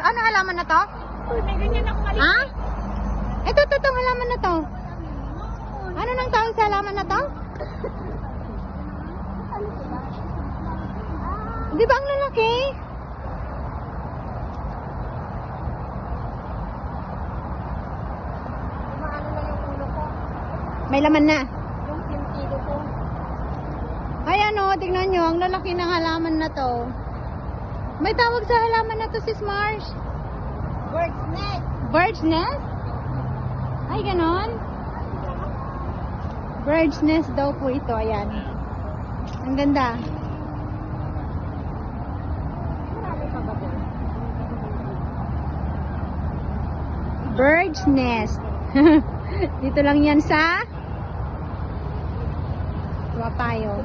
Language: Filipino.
Ano halaman na to? Uy, may ganyan ako mali. Ha? Ito, itong halaman na to. Ano nang tawag sa halaman na to? Di ba ang lalaki? Maano na yung ulo ko. May laman na. Yung sentido ko. Ay ano, tignan nyo, ang lalaki ng halaman na to. May tawag sa halaman na to, Sis Marsh. Bird's nest. Bird's nest? Ay, ganon. Bird's nest daw po ito, ayan. Ang ganda. Marami pa ba doon? Bird's nest. Dito lang yan sa Wapayo.